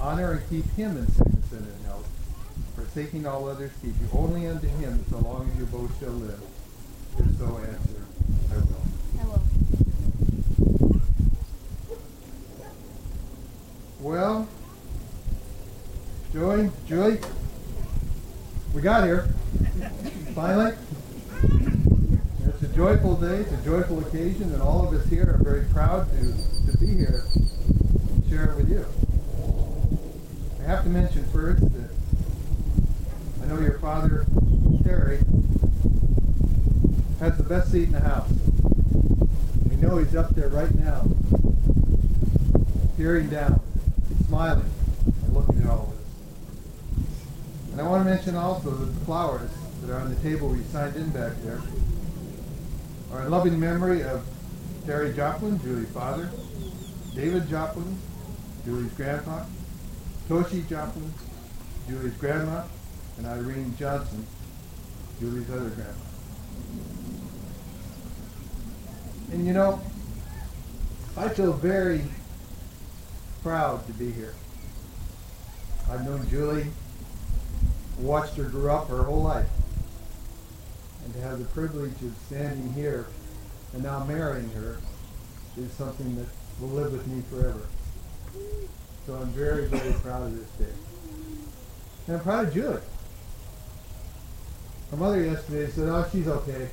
Honor and keep him in sickness and in health, forsaking all others, keep you only unto him so long as you both shall live. If so, answer, I will. I will. Well, Julie, we got here. Finally. It's a joyful day, it's a joyful occasion, and all of us here are very proud to be here and share it with you. I have to mention first that I know your father, Terry, has the best seat in the house. We know he's up there right now, peering down, smiling, and looking at all of this. And I want to mention also that the flowers that are on the table we signed in back there are in loving memory of Terry Joplin, Julie's father, David Joplin, Julie's grandpa, Toshi Joplin, Julie's grandma, and Irene Johnson, Julie's other grandma. And you know, I feel very proud to be here. I've known Julie, watched her grow up her whole life, and to have the privilege of standing here and now marrying her is something that will live with me forever. So I'm very, very proud of this day. And I'm proud of Julie. Her mother yesterday said, oh, she's okay.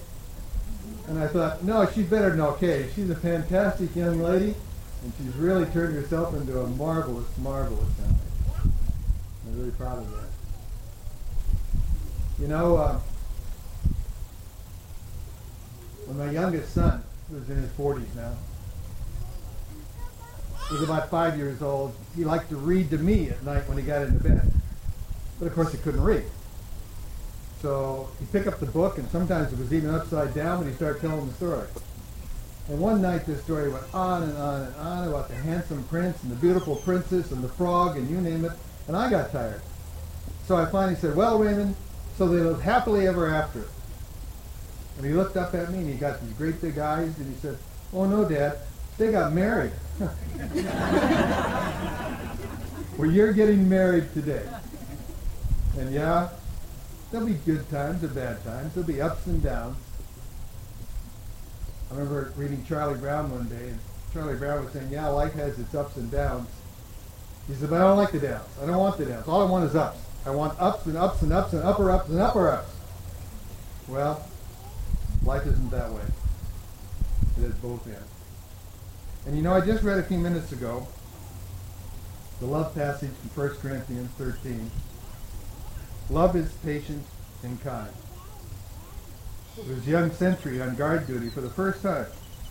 And I thought, no, she's better than okay. She's a fantastic young lady, and she's really turned herself into a marvelous, marvelous young lady. I'm really proud of that. You know, when my youngest son, who's in his 40s now, was about 5 years old, he liked to read to me at night when he got into bed. But of course he couldn't read. So he'd pick up the book, and sometimes it was even upside down when he started telling the story. And one night this story went on and on and on about the handsome prince and the beautiful princess and the frog and you name it, and I got tired. So I finally said, well, Raymond, so they lived happily ever after. And he looked up at me and he got these great big eyes and he said, oh no, Dad, they got married. Well, you're getting married today. And yeah, there'll be good times and bad times. There'll be ups and downs. I remember reading Charlie Brown one day, and Charlie Brown was saying, yeah, life has its ups and downs. He said, but I don't like the downs. I don't want the downs. All I want is ups. I want ups and ups and ups and upper ups and upper ups. Well, life isn't that way. It has both ends. And you know, I just read a few minutes ago the love passage from 1 Corinthians 13. Love is patient and kind. There was a young sentry on guard duty for the first time,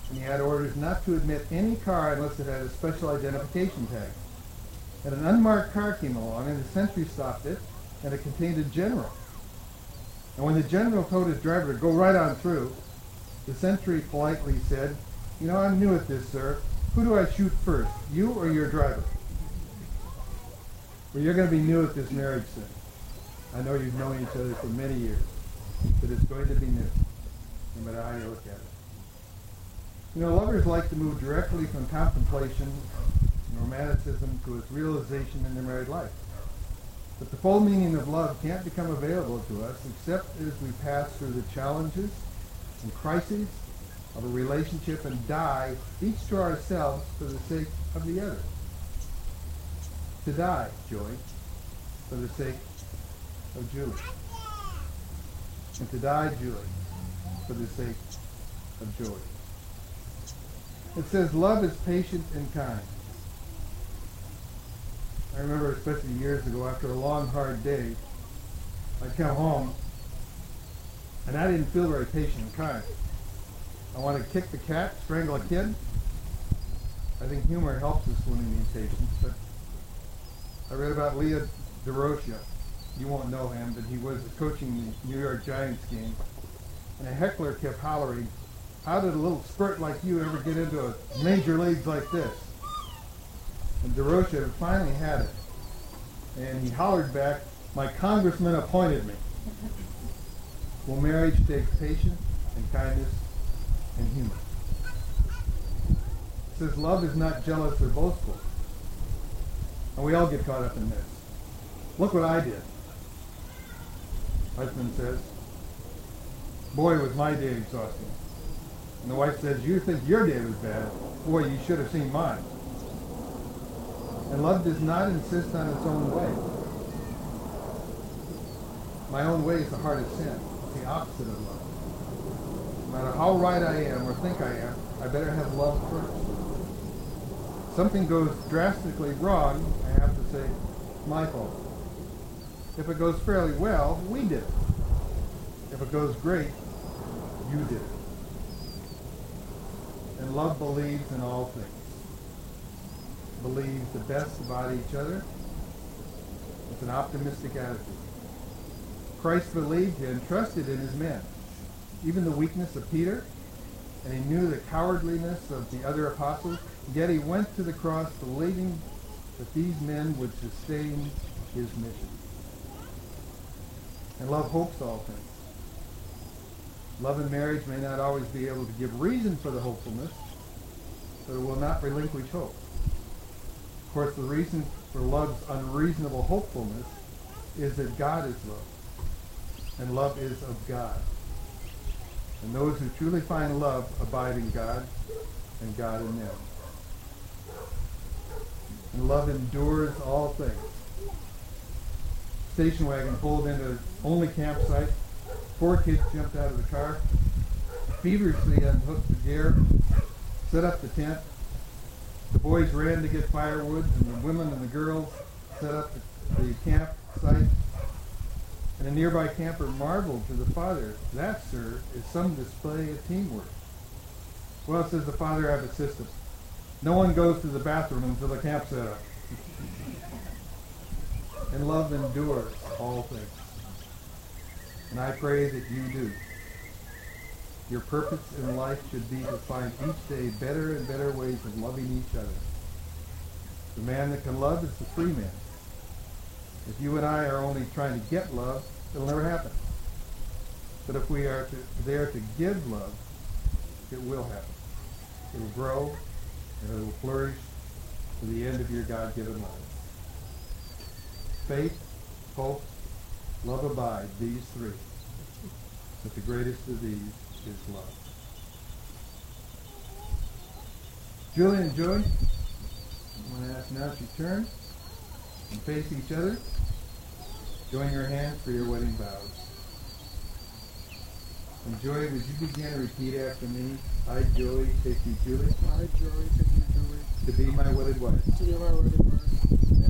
and he had orders not to admit any car unless it had a special identification tag. And an unmarked car came along, and the sentry stopped it, and it contained a general. And when the general told his driver to go right on through, the sentry politely said, you know, I'm new at this, sir. Who do I shoot first, you or your driver? Well, you're going to be new at this marriage thing. I know you've known each other for many years, but it's going to be new, no matter how you look at it. You know, lovers like to move directly from contemplation and romanticism to its realization in their married life. But the full meaning of love can't become available to us except as we pass through the challenges and crises of a relationship and die each to ourselves for the sake of the other. To die, Joy, for the sake of Julie. And to die, Julie, for the sake of Joy. It says love is patient and kind. I remember especially years ago after a long, hard day, I'd come home and I didn't feel very patient and kind. I wanted to kick the cat, strangle a kid. I think humor helps us when we need patience, but I read about Leah DeRocha. You won't know him, but he was coaching the New York Giants game, and a heckler kept hollering, how did a little spurt like you ever get into a major leagues like this? And DeRocha finally had it, and he hollered back, my congressman appointed me. Well, marriage takes patience and kindness and humor. It says love is not jealous or boastful. And we all get caught up in this. Look what I did. Husband says, boy, was my day exhausting. And the wife says, you think your day was bad. Boy, you should have seen mine. And love does not insist on its own way. My own way is the heart of sin. It's the opposite of love. No matter how right I am or think I am, I better have love first. Something goes drastically wrong, I have to say, my fault. If it goes fairly well, we did it. If it goes great, you did it. And love believes in all things. Believes the best about each other. It's an optimistic attitude. Christ believed and trusted in his men, even the weakness of Peter, and he knew the cowardliness of the other apostles, yet he went to the cross believing that these men would sustain his mission. And love hopes all things. Love in marriage may not always be able to give reason for the hopefulness, but it will not relinquish hope. Of course, the reason for love's unreasonable hopefulness is that God is love, and love is of God. And those who truly find love abide in God, and God in them. And love endures all things. Station wagon pulled into the only campsite. 4 kids jumped out of the car, feverishly unhooked the gear, set up the tent. The boys ran to get firewood, and the women and the girls set up the campsite. And a nearby camper marveled to the father, "That, sir, is some display of teamwork." "Well," says the father, "I have a system. No one goes to the bathroom until the camp's set up." And love endures all things. And I pray that you do. Your purpose in life should be to find each day better and better ways of loving each other. The man that can love is the free man. If you and I are only trying to get love, it'll never happen. But if we are there to give love, it will happen. It will grow, and it will flourish to the end of your God-given life. Faith, hope, love abide, these 3. But the greatest of these is love. Julie and Joy, I'm going to ask now that you turn and face each other. Join your hands for your wedding vows. And Joy, would you begin to repeat after me? I, Joy, take you, Julie. I, Joy, take you, Julie. To be my wedded wife. To be my wedded wife.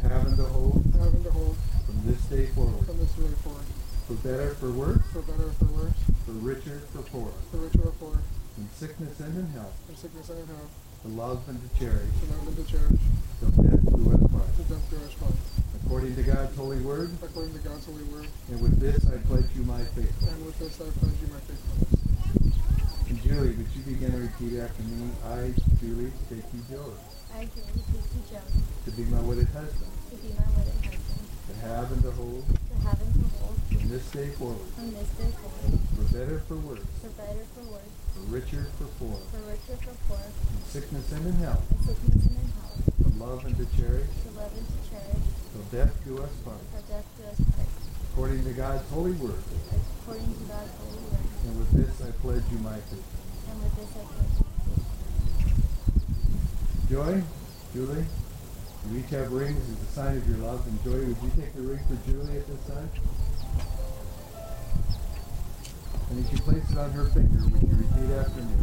To have and to hold. Have and to hold. From this day forward. From this day forward. For better, for worse. For better, for worse. For richer, for poorer. For richer, or poorer. In sickness and in health. In sickness and in health. To love and to cherish. To love and to cherish. Till death do us part. To death do us part. According to God's holy word. According to God's holy word. And with this I pledge you my faithfulness. And with this I pledge you my faithfulness. And Julie, would you begin to repeat after me? I, Julie, take you, Joey. I, Julie, take you, Joe. To be my wedded husband. To be my wedded husband. To have and to hold. To have and to hold. From this day forward. From this day forward. For better, for worse. For better, for worse. For richer, for poorer. For richer, for poor. In sickness and in health. In sickness and in health. To love and to cherish. To love and to cherish. Till death do us part. For death do us part. According to God's holy word. According to God's holy word. And with this I pledge you my faithfulness. And with this I pledge you my faithfulness. Joy, Julie, you each have rings as a sign of your love. And Joy, would you take the ring for Julie at this time? And as you place it on her finger, would you repeat after me?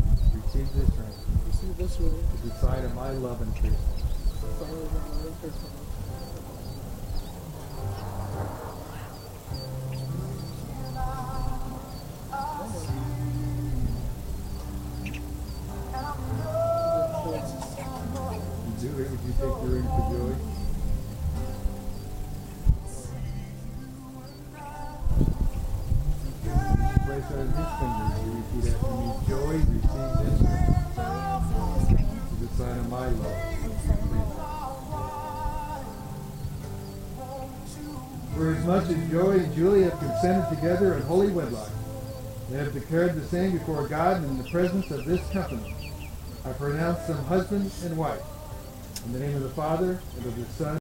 Receive this ring. Receive this ring. As a sign of my love and faithfulness. Sign of my love and faithfulness. Julie, would you take the ring for Joy? Place it on his finger. You repeat after me. Joy, receive this ring. Joey, receive this ring. As a sign of my love. As a sign of my love. For as much as Joy and Julie have consented together in holy wedlock, they have declared the same before God and in the presence of this company. I pronounce them husband and wife. In the name of the Father, and of the Son,